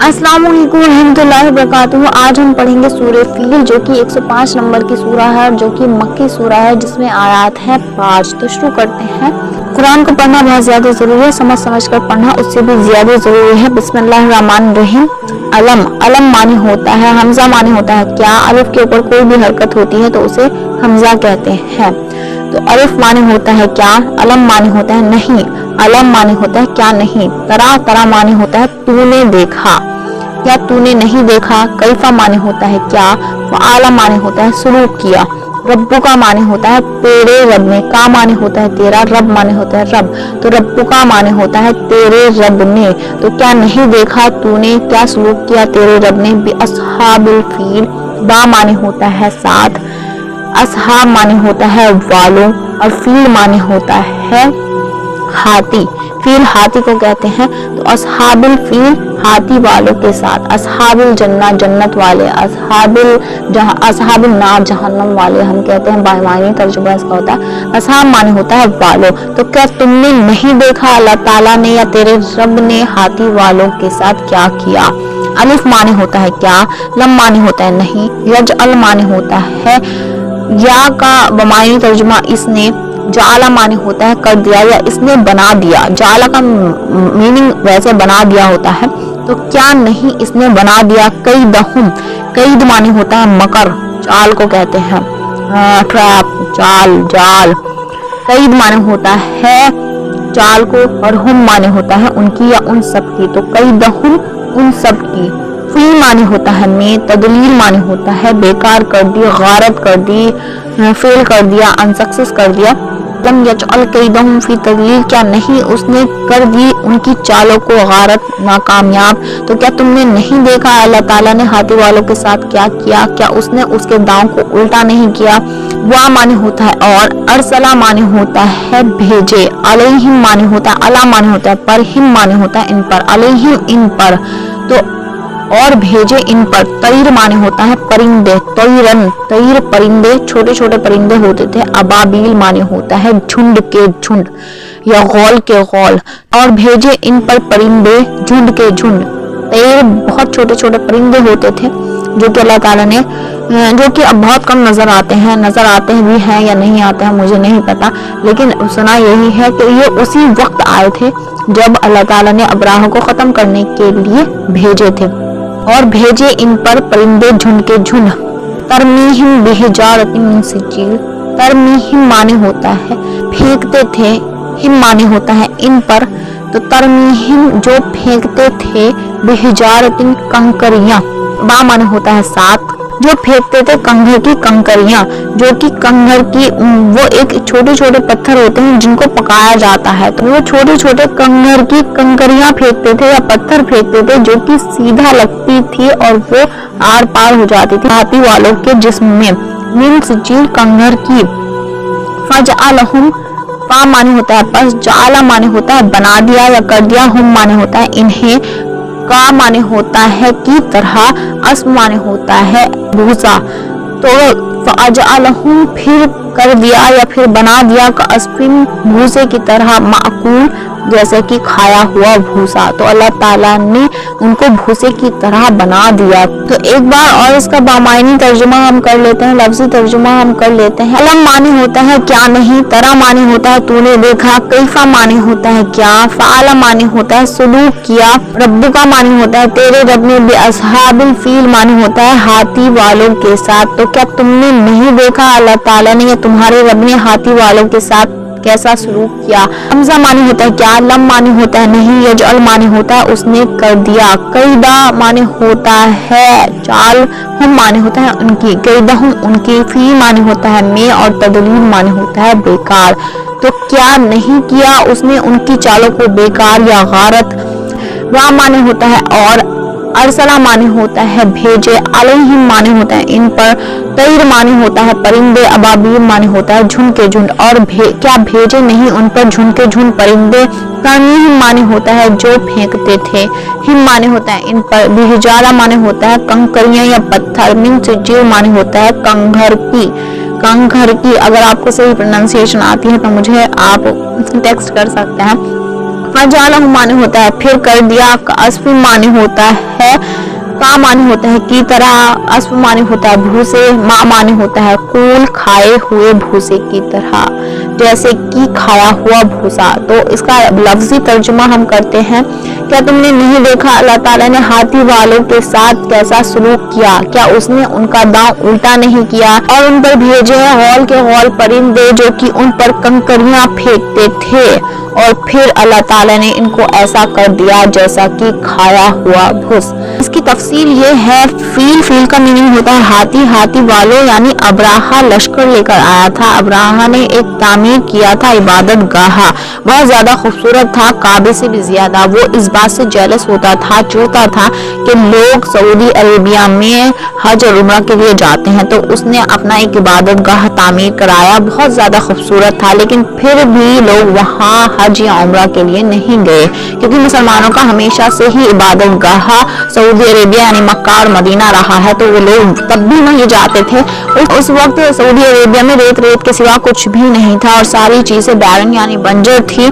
अस्सलाम वालेकुम रहमतुल्लाहि वबरकातुहू। आज हम पढ़ेंगे सूरह फील जो कि 105 नंबर की सूरह है, जो कि मक्की सूरह है, जिसमें आयत है 5। तो शुरू करते हैं। कुरान को पढ़ना बहुत ज़्यादा ज़रूरी है, समझ समझ कर पढ़ना उससे भी ज़्यादा ज़रूरी है। बिस्मिल्लाहिर्रहमानिर्रहीम। अलम, अलम मानी होता है, हमजा मानी होता है क्या। अलिफ के ऊपर कोई भी हरकत होती है तो उसे हमजा कहते हैं। तो अलिफ मानी होता है क्या, अलम मानी होता है नहीं, अलम मानी होता है क्या नहीं। तरा, तरा मानी होता है तूने देखा या तूने नहीं देखा। कैफा मानी होता है क्या, फ़आला मानी होता है सलूक किया। रब्बु का मानी होता है तेरे रब ने, का मानी होता है तेरा, रब मानी होता है रब। तो रब्बु का मानी होता है तेरे रब ने। तो क्या नहीं देखा तूने, क्या सलूक किया तेरे रब ने। बि अस्हाबिल फील, बा मानी होता है साथ, असहाब मानी होता है वालों, और फील मानी होता है हाथी। फील हाथी को कहते हैं। तो असहाबिल फील हाथी वालों के साथ। असहाबिल जन्नत जन्नत वाले, असहाबिल नार जहन्नम वाले हम कहते हैं, बायमानी तर्जुमा इसका होता है। असहाब माने होता है वालों। तो क्या तुमने नहीं देखा अल्लाह ताला ने या तेरे रब ने हाथी वालों के साथ क्या किया। अलिफ माने होता है क्या, लम माने होता है नहीं, यजअल माने होता है या का बमानी तर्जुमा इसने, जाला माने होता है कर दिया या इसने बना दिया। जाला का मीनिंग वैसे बना दिया होता है। तो क्या नहीं इसने बना दिया। कैदहुम, कैद माने होता है मकर, चाल को कहते हैं, ट्रैप, चाल, जाल। कैद माने होता है चाल को, और हुम माने होता है उनकी या उन सब की। तो कैदहुम उन सब की। फी माने होता है में, तदलील माने होता है बेकार कर दी, गारत कर दी, फेल कर दिया, अनसक्सेस कर दिया। लम यजअल कैदहुम फी तदलील, क्या नहीं उसने कर दी उनकी चालों को गारत, नाकामयाब। तो क्या तुमने नहीं देखा अल्लाह ताला ने हाथी वालों के साथ क्या किया, क्या उसने उसके दांव को उल्टा नहीं किया। वा माने होता है और, अरसला माने होता है भेजे, अलैहिम माने होता है, अला माने होता है पर, हिम माने होता है इन पर, अलैहिम इन पर। तो और भेजे इन पर। तैर माने होता है परिंदे, तैरन, तैर परिंदे, छोटे छोटे परिंदे होते थे। अबाबील माने होता है झुंड के झुंड या गौल के गौल। और भेजे इन पर परिंदे झुंड के झुंड। तैर बहुत छोटे छोटे परिंदे होते थे जो कि अल्लाह ताला ने, जो कि अब बहुत कम नजर आते हैं भी हैं या नहीं आते हैं मुझे नहीं पता, लेकिन सुना यही है कि ये उसी वक्त आए थे जब अल्लाह ताला ने अब्राह को खत्म करने के लिए भेजे थे। और भेजे इन पर परिंदे झुंड के झुंड। तरमीहिम बिहिजारतिन मिन सिज्जील, तरमीहिम माने होता है फेंकते थे, हिम माने होता है इन पर। तो तरमीहिम जो फेंकते थे, बिहिजारतिन कंकरियां, बा माने होता है साथ, जो फेंकते थे कंघर की कंकरियां, जो कि कंघर की वो एक छोटे छोटे पत्थर होते हैं जिनको पकाया जाता है। तो वो छोटे छोटे कंघर की कंकरियां फेंकते थे या पत्थर फेंकते थे जो कि सीधा लगती थी और वो आर पार हो जाती थी हाथी वालों के जिस्म में। मिन सिज्जील कंघर की। फजअलहुम, फा माने होता है बस, जाला माने होता है बना दिया या कर दिया, हुम माने होता है इन्हें, का माने होता है की तरह, अस्म माने होता है भूसा। तो फअजअलहुम फिर कर दिया या फिर बना दिया, का अस्फिन भूसे की तरह, माकूल जैसे कि खाया हुआ भूसा। तो अल्लाह ताला ने उनको भूसे की तरह बना दिया। तो एक बार और इसका बामायनी तर्जुमा हम कर लेते हैं, लफ्जी तर्जुमा हम कर लेते हैं। अलम माने होता है क्या नहीं, तरा माने होता है तूने देखा, कैफा माने होता है क्या, फ़आला माने होता है सलूक किया, रब्बु का माने होता है तेरे रब ने, बि अस्हाबिल फील माने होता है हाथी वालों के साथ। तो क्या तुमने नहीं देखा अल्लाह ताला ने या तुम्हारे रब ने हाथी वालों के साथ कैसा सलूक किया। हमजा माने होता है क्या, लम माने होता है नहीं, यजअल माने होता है उसने कर दिया, कैदा माने होता है चाल, हम माने होता है उनकी, कैदहुम उनकी, फी माने होता है में, और तदलील माने होता है बेकार। तो क्या नहीं किया उसने उनकी चालों को बेकार या गारत। वा माने होता है और, अरसला माने होता है भेजे, अलैहिम माने होता है इन पर, तैर माने होता है परिंदे, अबाबील माने होता है झुंड के झुंड। और क्या भेजे नहीं उन पर झुंड के झुंड परिंदे। तरमीहिम माने होता है जो फेंकते थे, हिम माने होता है इन पर, बिहिजारा माने होता है कंकरियां या पत्थर, मिन सिज्जील माने होता है कंघर की, कंघर की। अगर आपको सही प्रोनाउंसिएशन आती है तो मुझे आप टेक्स्ट कर सकते हैं। अजालहु माने होता है फिर कर दिया, अस्फ माने होता है का माने होता है की तरह, अस्फ माने होता है भूसे, माँ माने होता है कूल खाए हुए भूसे की तरह, जैसे कि खाया हुआ भूसा। तो इसका लफ्जी तर्जुमा हम करते हैं, क्या तुमने नहीं देखा अल्लाह ताला ने हाथी वालों के साथ कैसा सलूक किया, क्या उसने उनका दांव उल्टा नहीं किया और उन पर भेजे गौल के गौल परिंदे जो कि उन पर कंकरियां फेंकते थे, और फिर अल्लाह ताला ने इनको ऐसा कर दिया जैसा कि खाया हुआ भूस। इसकी तफसील ये है, फील का मीनिंग होता है हाथी, हाथी वालों यानी अब्राहा लश्कर लेकर आया था। अब्राहा ने एक तामीर किया था इबादत गाह, बहुत ज्यादा खूबसूरत था, काबे से भी ज्यादा। वो इस बात से जेलस होता था, चिढ़ता था कि लोग सऊदी अरेबिया में हज और उम्रा के लिए जाते हैं, तो उसने अपना एक इबादत गाह तामीर कराया, बहुत ज्यादा खूबसूरत था। लेकिन फिर भी लोग वहाँ हज या उम्रा के लिए नहीं गए, क्योंकि मुसलमानों का हमेशा से ही इबादत गाह सऊदी अरेबिया यानी मक्का और मदीना रहा है, तो वो लोग तब भी वहीं जाते थे। उस वक्त सऊदी अरेबिया में रेत के सिवा कुछ भी नहीं था और सारी चीजें बैरन यानी बंजर थी,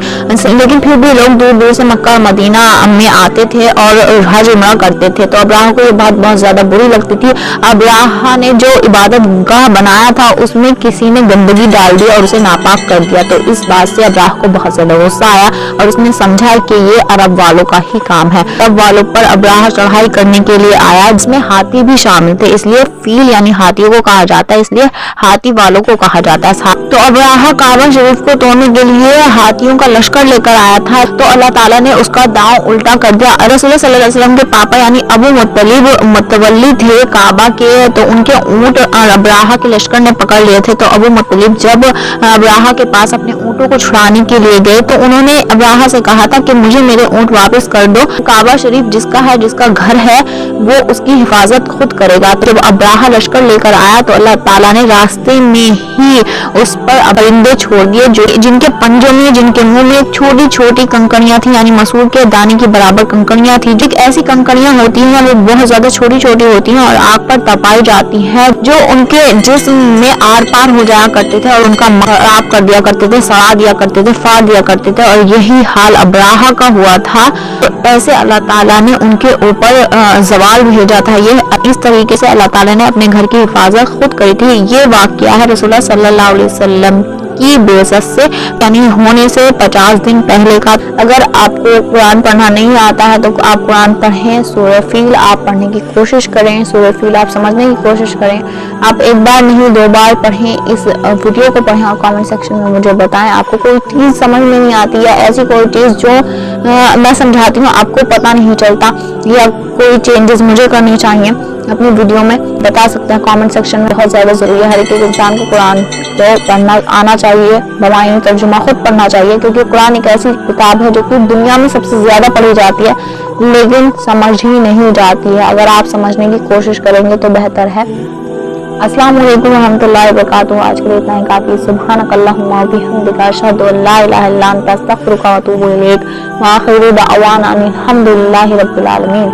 लेकिन फिर भी लोग दूर दूर से मक्का और मदीना में आते थे और हज उम्रा करते थे। तो अब्राहा को ये बात बहुत ज्यादा बुरी लगती थी। अब्राहा ने जो इबादत गाह बनाया था उसमें किसी ने गंदगी डाल दी और उसे नापाक कर दिया, तो इस बात से अब्राहा को बहुत ज्यादा गुस्सा आया और उसने समझा कि ये अरब वालों का ही काम है। अरब वालों पर अब्राहा चढ़ाई करने के लिए आया, जिसमें हाथी भी शामिल थे, इसलिए फील यानी हाथियों को कहा जाता है, इसलिए हाथी वालों को कहा जाता है। तो अब्राहा काबा शरीफ को तोड़ने के लिए हाथियों का लश्कर लेकर आया था, तो अल्लाह ताला ने उसका दांव उल्टा कर दिया। रसूल सल्लल्लाहु अलैहि वसल्लम के पापा यानी अबू मुत्तलिब मुतवल्ली थे काबा के, तो उनके ऊंट अब्राहा के लश्कर ने पकड़ लिए थे। तो अबू मुत्तलिब जब अब्राहा के पास अपने ऊँटों को छुड़ाने के लिए गए, तो उन्होंने अब्राहा से कहा था कि मुझे मेरे ऊँट वापस कर दो, काबा शरीफ जिसका है, जिसका घर है, वो उसकी हिफाजत खुद करेगा। तो जब अब्राहा लश्कर लेकर आया तो अल्लाह ताला ने रास्ते में ही उस पर परिंदे छोड़ दिए, जो जिनके पंजों में, जिनके मुंह में छोटी छोटी कंकड़ियां थी, यानी मसूर के दाने की बराबर कंकड़ियां थी। जो ऐसी कंकड़ियां होती हैं वो बहुत ज्यादा छोटी छोटी होती हैं और आग पर तपाई जाती हैं, जो उनके जिस्म में आर पार हो जाया करते थे और उनका खराब कर दिया करते थे, सड़ा दिया करते थे, फाड़ दिया करते थे, और यही हाल अब्राहा का हुआ था। तो ऐसे अल्लाह ताला ने उनके ऊपर जवाल भेजा था। ये इस तरीके से अल्लाह ताला ने अपने घर की हिफाजत खुद करी थी। ये वाकया है रसूलुल्लाह सल्लल्लाहु अलैहि वसल्लम की बेइज्जत से यानी होने से 50 दिन पहले का। अगर आपको कुरान पढ़ना नहीं आता है तो आप कुरान पढ़ें, सूरह फील आप पढ़ने की कोशिश करें, सूरह फील आप समझने की कोशिश करें। आप एक बार नहीं 2 बार पढ़ें, इस वीडियो को पढ़ें और कमेंट सेक्शन में मुझे बताएं आपको कोई चीज़ समझ में नहीं आती है, ऐसी कोई चीज़ जो मैं समझाती हूँ आपको पता नहीं चलता, या कोई चेंजेस मुझे करने चाहिए अपनी वीडियो में, बता सकते हैं कमेंट सेक्शन में। बहुत ज़्यादा ज़रूरी है हर एक इंसान को कुरान तो पढ़ना आना चाहिए, बवाइन तर्जुमा खुद पढ़ना चाहिए, क्योंकि कुरान एक ऐसी किताब है जो कि दुनिया में सबसे ज़्यादा पढ़ी जाती है लेकिन समझ ही नहीं जाती है। अगर आप समझने की कोशिश करेंगे तो बेहतर है। अस्सलाम वालेकुम रहमतुल्लाहि व बरकातुहू। आज के लिए इतना ही काफ़ी। सुब्हानकल्लाहुम्मा व बिहम्दिका अशहदु अन ला इलाहा इल्ला अंता अस्तगफिरुका व अतूबु इलैक। व आखिरु दअवाना अनिल हम्दुलिल्लाहि रब्बिल आलमीन।